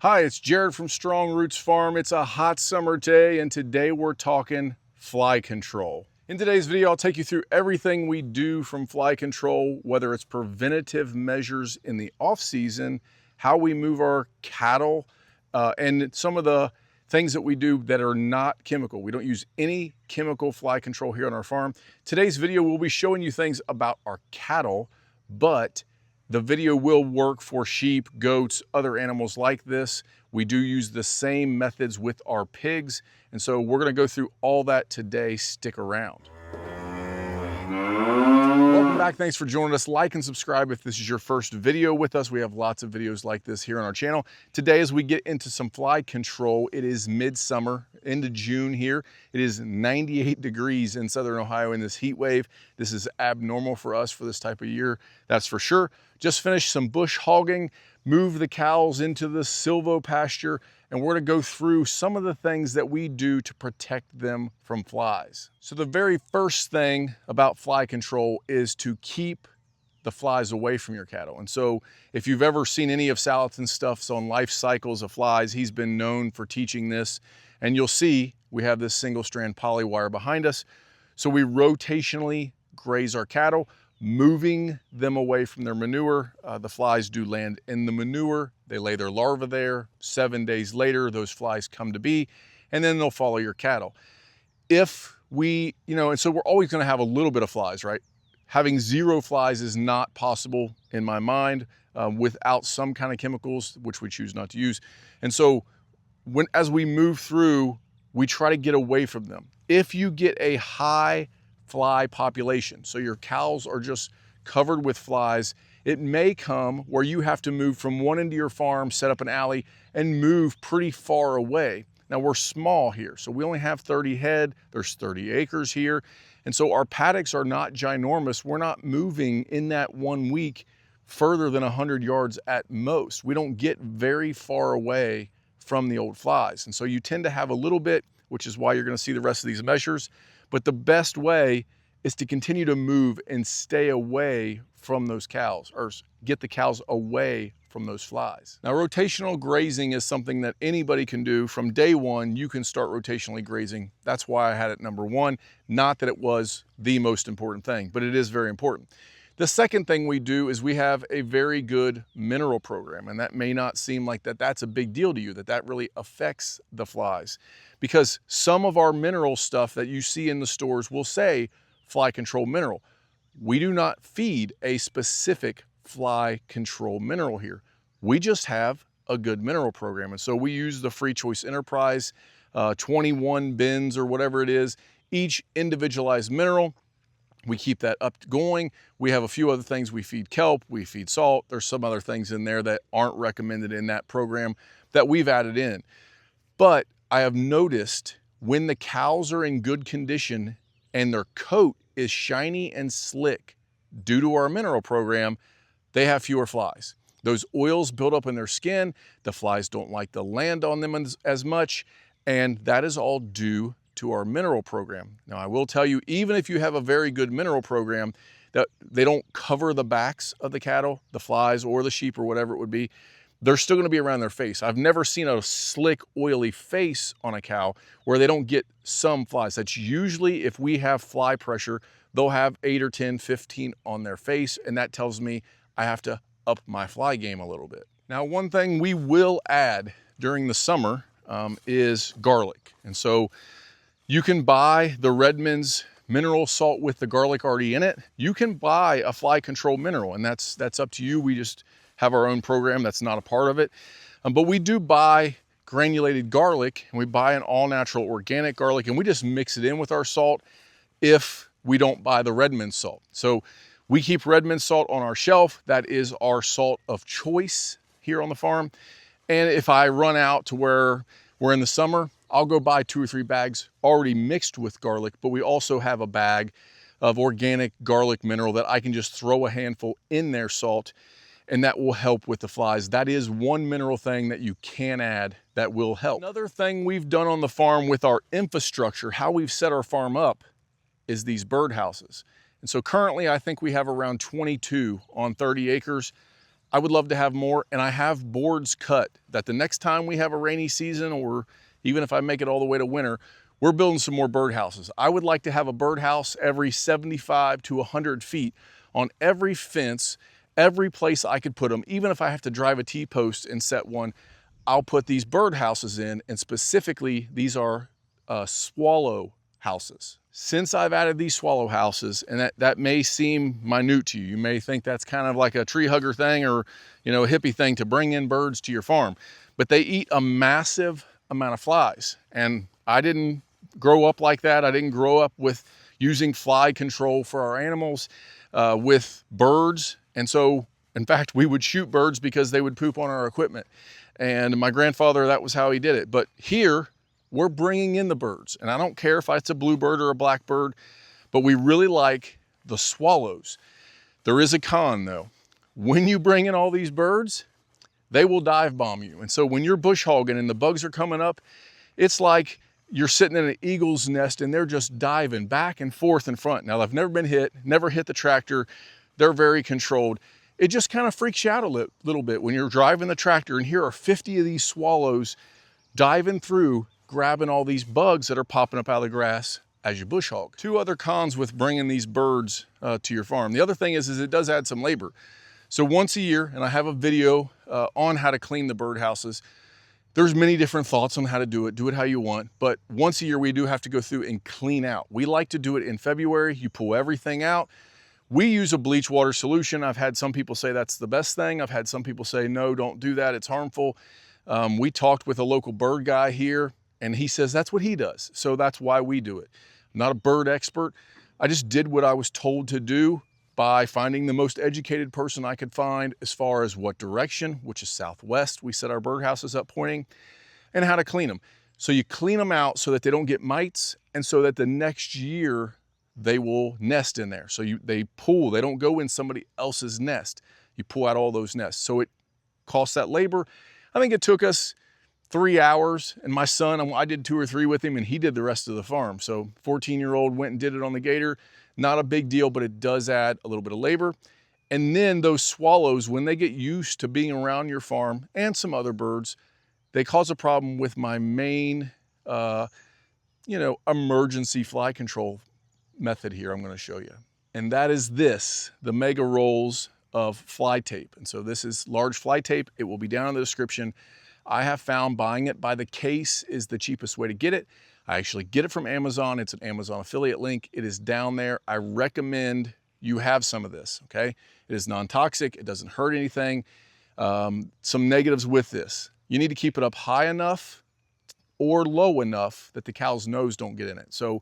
Hi, it's Jared from Strong Roots Farm. It's a hot summer day, and today we're talking fly control. In today's video, I'll take you through everything we do from fly control, whether it's preventative measures in the off season, how we move our cattle, and some of the things that we do that are not chemical. We don't use any chemical fly control here on our farm. Today's video, we'll be showing you things about our cattle, but the video will work for sheep, goats, other animals like this. We do use the same methods with our pigs. And so we're gonna go through all that today. Stick around. Welcome back, thanks for joining us. Like and subscribe if this is your first video with us. We have lots of videos like this here on our channel. Today, as we get into some fly control, it is midsummer, into June here. It is 98 degrees in Southern Ohio in this heat wave. This is abnormal for us for this type of year, that's for sure. Just finished some bush hogging, moved the cows into the silvo pasture, and we're gonna go through some of the things that we do to protect them from flies. So the very first thing about fly control is to keep the flies away from your cattle. And so if you've ever seen any of Salatin's stuff on life cycles of flies, he's been known for teaching this. And you'll see we have this single strand poly wire behind us. So we rotationally graze our cattle, moving them away from their manure. The flies do land in the manure. They lay their larvae there. 7 days later, those flies come to be, and then they'll follow your cattle. If we, and so we're always gonna have a little bit of flies, right? Having zero flies is not possible in my mind without some kind of chemicals, which we choose not to use. And so as we move through, we try to get away from them. If you get a high fly population, so your cows are just covered with flies, it may come where you have to move from one end of your farm, set up an alley, and move pretty far away. Now we're small here, so we only have 30 head, there's 30 acres here, and so our paddocks are not ginormous. We're not moving in that 1 week further than 100 yards at most. We don't get very far away from the old flies. And so you tend to have a little bit, which is why you're gonna see the rest of these measures. But the best way is to continue to move and stay away from those cows, or get the cows away from those flies. Now, rotational grazing is something that anybody can do. From day one, you can start rotationally grazing. That's why I had it number one. Not that it was the most important thing, but it is very important. The second thing we do is we have a very good mineral program, and that may not seem like that's a big deal to you, that really affects the flies, because some of our mineral stuff that you see in the stores will say fly control mineral. We do not feed a specific fly control mineral here. We just have a good mineral program. And so we use the Free Choice Enterprise, 21 bins or whatever it is, each individualized mineral. We keep that up going. We have a few other things. We feed kelp, we feed salt. There's some other things in there that aren't recommended in that program that we've added in. But I have noticed when the cows are in good condition and their coat is shiny and slick due to our mineral program, they have fewer flies. Those oils build up in their skin. The flies don't like to land on them as much. And that is all due to our mineral program. Now, I will tell you, even if you have a very good mineral program, that they don't cover the backs of the cattle, the flies or the sheep or whatever it would be, they're still gonna be around their face. I've never seen a slick, oily face on a cow where they don't get some flies. That's usually, if we have fly pressure, they'll have 8 or 10, 15 on their face, and that tells me I have to up my fly game a little bit. Now, one thing we will add during the summer is garlic. And so you can buy the Redmond's mineral salt with the garlic already in it. You can buy a fly control mineral, and that's up to you. We just have our own program. That's not a part of it. But we do buy granulated garlic, and we buy an all natural organic garlic, and we just mix it in with our salt if we don't buy the Redmond's salt. So we keep Redmond's salt on our shelf. That is our salt of choice here on the farm. And if I run out to where we're in the summer, I'll go buy 2 or 3 bags already mixed with garlic, but we also have a bag of organic garlic mineral that I can just throw a handful in their salt, and that will help with the flies. That is one mineral thing that you can add that will help. Another thing we've done on the farm with our infrastructure, how we've set our farm up, is these birdhouses. And so currently I think we have around 22 on 30 acres. I would love to have more, and I have boards cut that the next time we have a rainy season, or even if I make it all the way to winter, we're building some more birdhouses. I would like to have a birdhouse every 75 to 100 feet on every fence, every place I could put them. Even if I have to drive a T-post and set one, I'll put these birdhouses in, and specifically these are swallow houses. Since I've added these swallow houses, and that may seem minute to you, you may think that's kind of like a tree hugger thing, or a hippie thing to bring in birds to your farm, but they eat a massive amount of flies. And I didn't grow up like that. I didn't grow up with using fly control for our animals with birds. And so, in fact, we would shoot birds because they would poop on our equipment. And my grandfather, that was how he did it. But here, we're bringing in the birds, and I don't care if it's a bluebird or a blackbird, but we really like the swallows. There is a con though. When you bring in all these birds, they will dive bomb you. And so when you're bush hogging and the bugs are coming up, it's like you're sitting in an eagle's nest and they're just diving back and forth in front. Now, I've never been hit, never hit the tractor. They're very controlled. It just kind of freaks you out a little bit when you're driving the tractor and here are 50 of these swallows diving through, grabbing all these bugs that are popping up out of the grass as you bush hog. Two other cons with bringing these birds to your farm. The other thing is it does add some labor. So once a year, and I have a video on how to clean the birdhouses. There's many different thoughts on how to do it how you want, but once a year we do have to go through and clean out. We like to do it in February. You pull everything out. We use a bleach water solution. I've had some people say that's the best thing. I've had some people say, no, don't do that, it's harmful. We talked with a local bird guy here, and he says that's what he does. So that's why we do it. I'm not a bird expert. I just did what I was told to do by finding the most educated person I could find as far as what direction, which is southwest, we set our birdhouses up pointing, and how to clean them. So you clean them out so that they don't get mites, and so that the next year they will nest in there. So they don't go in somebody else's nest. You pull out all those nests. So it costs that labor. I think it took us 3 hours, and my son, I did 2 or 3 with him, and he did the rest of the farm. So 14-year-old went and did it on the gator. Not a big deal, but it does add a little bit of labor. And then those swallows, when they get used to being around your farm and some other birds, they cause a problem with my main, emergency fly control method here I'm going to show you. And that is the mega rolls of fly tape. And so this is large fly tape. It will be down in the description. I have found buying it by the case is the cheapest way to get it. I actually get it from Amazon. It's an Amazon affiliate link. It is down there. I recommend you have some of this, okay? It is non-toxic. It doesn't hurt anything. Some negatives with this. You need to keep it up high enough or low enough that the cow's nose don't get in it. So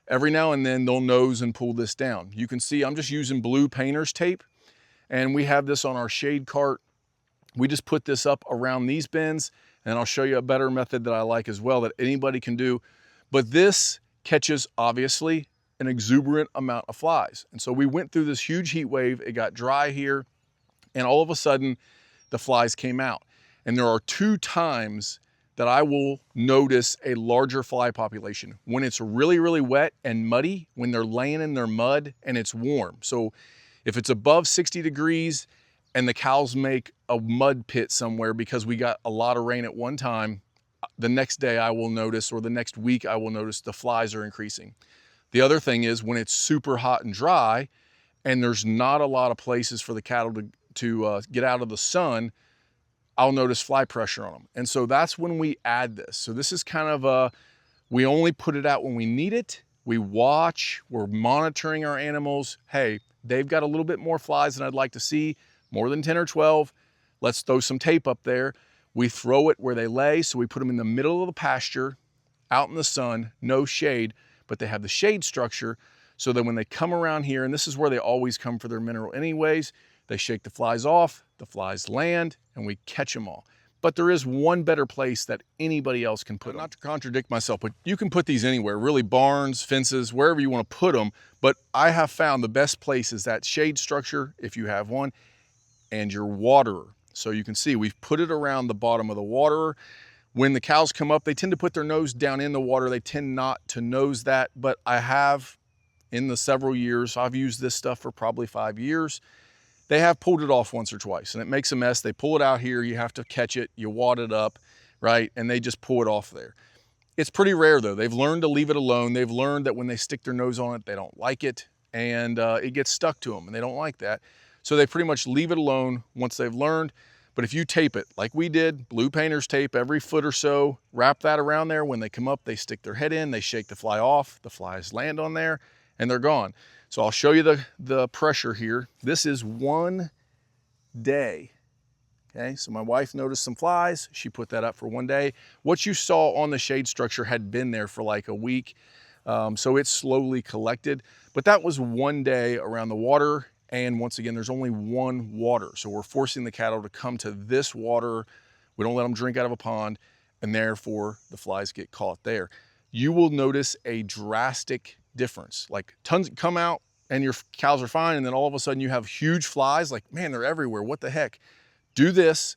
every now and then they'll nose and pull this down. You can see I'm just using blue painter's tape, and we have this on our shade cart. We just put this up around these bins, and I'll show you a better method that I like as well that anybody can do. But this catches, obviously, an exuberant amount of flies. And so we went through this huge heat wave. It got dry here, and all of a sudden, the flies came out. And there are 2 times that I will notice a larger fly population. When it's really, really wet and muddy, when they're laying in their mud and it's warm. So if it's above 60 degrees and the cows make a mud pit somewhere because we got a lot of rain at one time, the next day I will notice, or the next week I will notice the flies are increasing. The other thing is when it's super hot and dry and there's not a lot of places for the cattle to get out of the sun, I'll notice fly pressure on them. And so that's when we add this. So this is kind of we only put it out when we need it. We watch, we're monitoring our animals. Hey, they've got a little bit more flies than I'd like to see, more than 10 or 12. Let's throw some tape up there. We throw it where they lay. So we put them in the middle of the pasture, out in the sun, no shade, but they have the shade structure so that when they come around here, and this is where they always come for their mineral anyways, they shake the flies off, the flies land, and we catch them all. But there is one better place that anybody else can put them. Not to contradict myself, but you can put these anywhere, really barns, fences, wherever you want to put them. But I have found the best place is that shade structure, if you have one, and your waterer. So you can see we've put it around the bottom of the waterer. When the cows come up, they tend to put their nose down in the water. They tend not to nose that, but I have, in the several years, I've used this stuff for probably 5 years. They have pulled it off once or twice and it makes a mess. They pull it out here, you have to catch it, you wad it up, right? And they just pull it off there. It's pretty rare though. They've learned to leave it alone. They've learned that when they stick their nose on it, they don't like it, and it gets stuck to them and they don't like that. So they pretty much leave it alone once they've learned. But if you tape it like we did, blue painters tape every foot or so, wrap that around there. When they come up, they stick their head in, they shake the fly off, the flies land on there and they're gone. So I'll show you the pressure here. This is 1 day. Okay, so my wife noticed some flies. She put that up for 1 day. What you saw on the shade structure had been there for like a week. So it slowly collected, but that was 1 day around the water. And once again, there's only one water. So we're forcing the cattle to come to this water. We don't let them drink out of a pond, and therefore the flies get caught there. You will notice a drastic difference. Like tons come out and your cows are fine, and then all of a sudden you have huge flies. Like, man, they're everywhere. What the heck? Do this,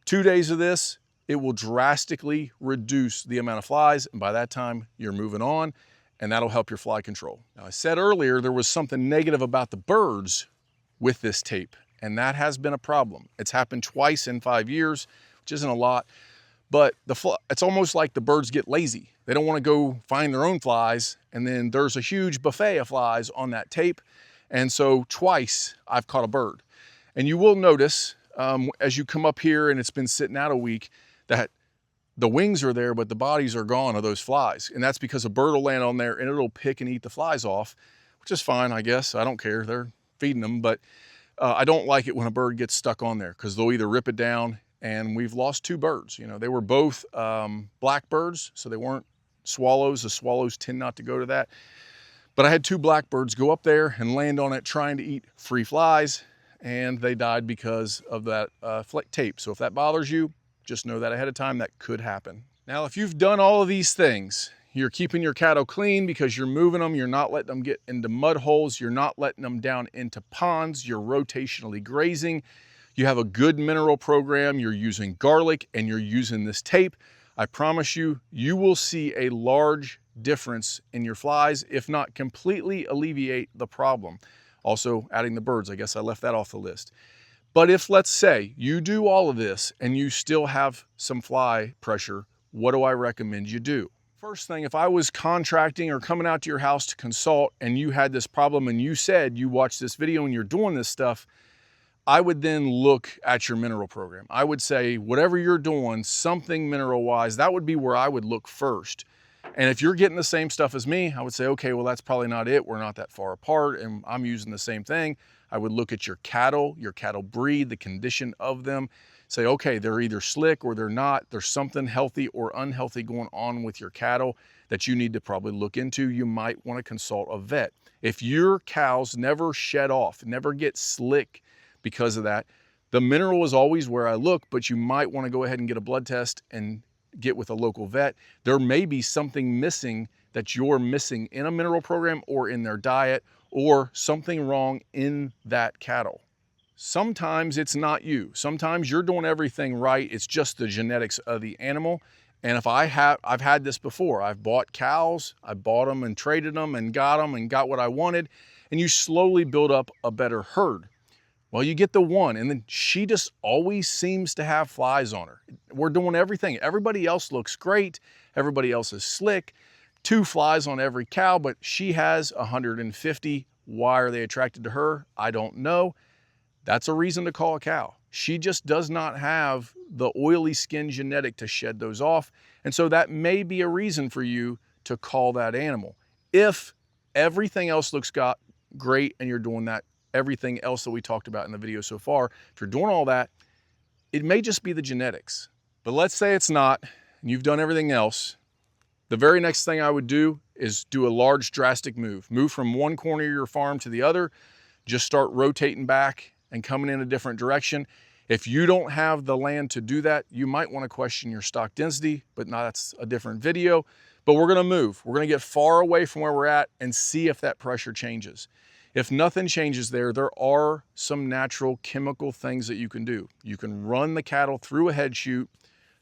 2 days of this, it will drastically reduce the amount of flies. And by that time you're moving on, and that'll help your fly control. Now I said earlier, there was something negative about the birds with this tape, and that has been a problem. It's happened twice in 5 years, which isn't a lot, but it's almost like the birds get lazy. They don't want to go find their own flies, and then there's a huge buffet of flies on that tape. And so twice I've caught a bird. And you will notice, as you come up here and it's been sitting out a week, that the wings are there, but the bodies are gone of those flies. And that's because a bird will land on there and it'll pick and eat the flies off, which is fine, I guess. I don't care, they're feeding them, but I don't like it when a bird gets stuck on there because they'll either rip it down, and we've lost 2 birds. You know, they were both blackbirds, so they weren't swallows. The swallows tend not to go to that. But I had 2 blackbirds go up there and land on it trying to eat free flies, and they died because of that tape. So if that bothers you, just know that ahead of time, that could happen. Now, if you've done all of these things, you're keeping your cattle clean because you're moving them, you're not letting them get into mud holes, you're not letting them down into ponds, you're rotationally grazing, you have a good mineral program, you're using garlic, and you're using this tape, I promise you, you will see a large difference in your flies, if not completely alleviate the problem. Also, adding the birds, I guess I left that off the list. But if, let's say, you do all of this and you still have some fly pressure, what do I recommend you do? First thing, if I was contracting or coming out to your house to consult and you had this problem and you said you watched this video and you're doing this stuff, I would then look at your mineral program. I would say, whatever you're doing, something mineral-wise, that would be where I would look first. And if you're getting the same stuff as me, I would say, okay, well, that's probably not it. We're not that far apart, and I'm using the same thing. I would look at your cattle breed, the condition of them, say, okay, they're either slick or they're not. There's something healthy or unhealthy going on with your cattle that you need to probably look into. You might want to consult a vet. If your cows never shed off, never get slick because of that, the mineral is always where I look, but you might want to go ahead and get a blood test and get with a local vet. There may be something missing that you're missing in a mineral program or in their diet, or something wrong in that cattle. Sometimes it's not you. Sometimes you're doing everything right. It's just the genetics of the animal. And if I've had this before. I've bought cows, I bought them and traded them and got what I wanted. And you slowly build up a better herd. Well, you get the one, and then she just always seems to have flies on her. We're doing everything. Everybody else looks great. Everybody else is slick. 2 flies on every cow, but she has 150. Why are they attracted to her? I don't know. That's a reason to call a cow. She just does not have the oily skin genetic to shed those off. And so that may be a reason for you to call that animal. If everything else looks great and you're doing that, everything else that we talked about in the video so far, if you're doing all that, it may just be the genetics. But let's say it's not, and you've done everything else. The very next thing I would do is do a large drastic move. Move from one corner of your farm to the other. Just start rotating back and coming in a different direction. If you don't have the land to do that, you might want to question your stock density, but that's a different video. But we're gonna move. We're gonna get far away from where we're at and see if that pressure changes. If nothing changes there are some natural chemical things that you can do. You can run the cattle through a head chute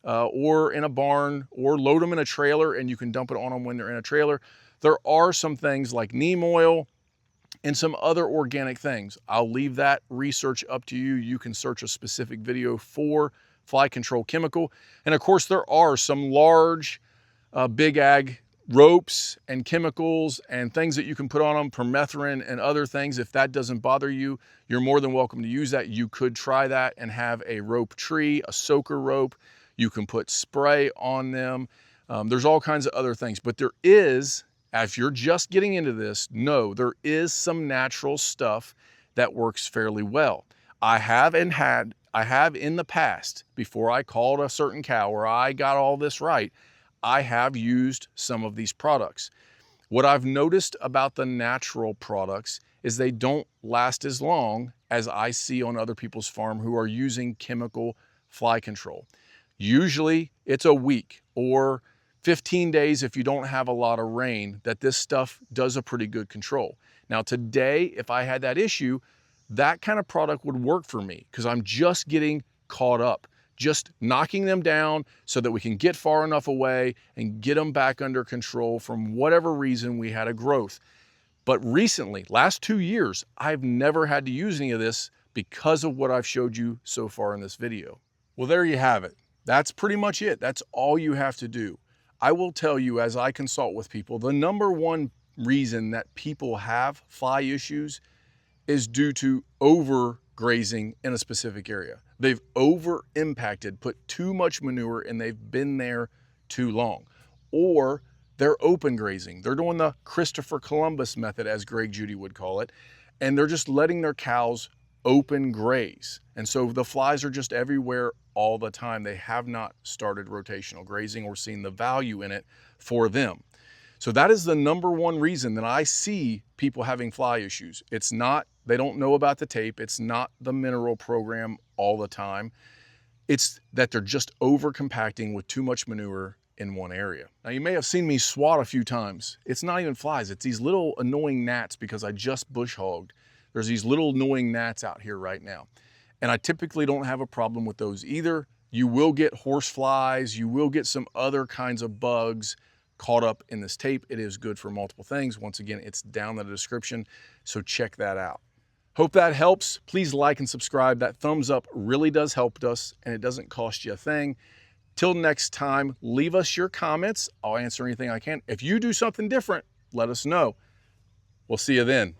or in a barn, or load them in a trailer and you can dump it on them when they're in a trailer. There are some things like neem oil and some other organic things. I'll leave that research up to you. You can search a specific video for fly control chemical. And of course, there are some large big ag ropes and chemicals and things that you can put on them, permethrin and other things. If that doesn't bother you, you're more than welcome to use that. You could try that and have a rope tree, a soaker rope. You can put spray on them. There's all kinds of other things, but there is, if you're just getting into this, no, there is some natural stuff that works fairly well. I have in the past, before I called a certain cow or I got all this right, I have used some of these products. What I've noticed about the natural products is they don't last as long as I see on other people's farm who are using chemical fly control. Usually it's a week or 15 days if you don't have a lot of rain that this stuff does a pretty good control. Now today, if I had that issue, that kind of product would work for me because I'm just getting caught up, just knocking them down so that we can get far enough away and get them back under control from whatever reason we had a growth. But recently, last 2 years, I've never had to use any of this because of what I've showed you so far in this video. Well, there you have it. That's pretty much it. That's all you have to do. I will tell you, as I consult with people, the number one reason that people have fly issues is due to overgrazing in a specific area. They've over impacted, put too much manure, and they've been there too long. Or they're open grazing. They're doing the Christopher Columbus method, as Greg Judy would call it, and they're just letting their cows open graze. And so the flies are just everywhere all the time. They have not started rotational grazing or seen the value in it for them. So that is the number one reason that I see people having fly issues. It's not, they don't know about the tape. It's not the mineral program all the time. It's that they're just over compacting with too much manure in one area. Now you may have seen me swat a few times. It's not even flies. It's these little annoying gnats because I just bush hogged. There's these little annoying gnats out here right now. And I typically don't have a problem with those either. You will get horse flies. You will get some other kinds of bugs caught up in this tape. It is good for multiple things. Once again, it's down in the description, so check that out. Hope that helps. Please like and subscribe. That thumbs up really does help us, and it doesn't cost you a thing. Till next time, leave us your comments. I'll answer anything I can. If you do something different, let us know. We'll see you then.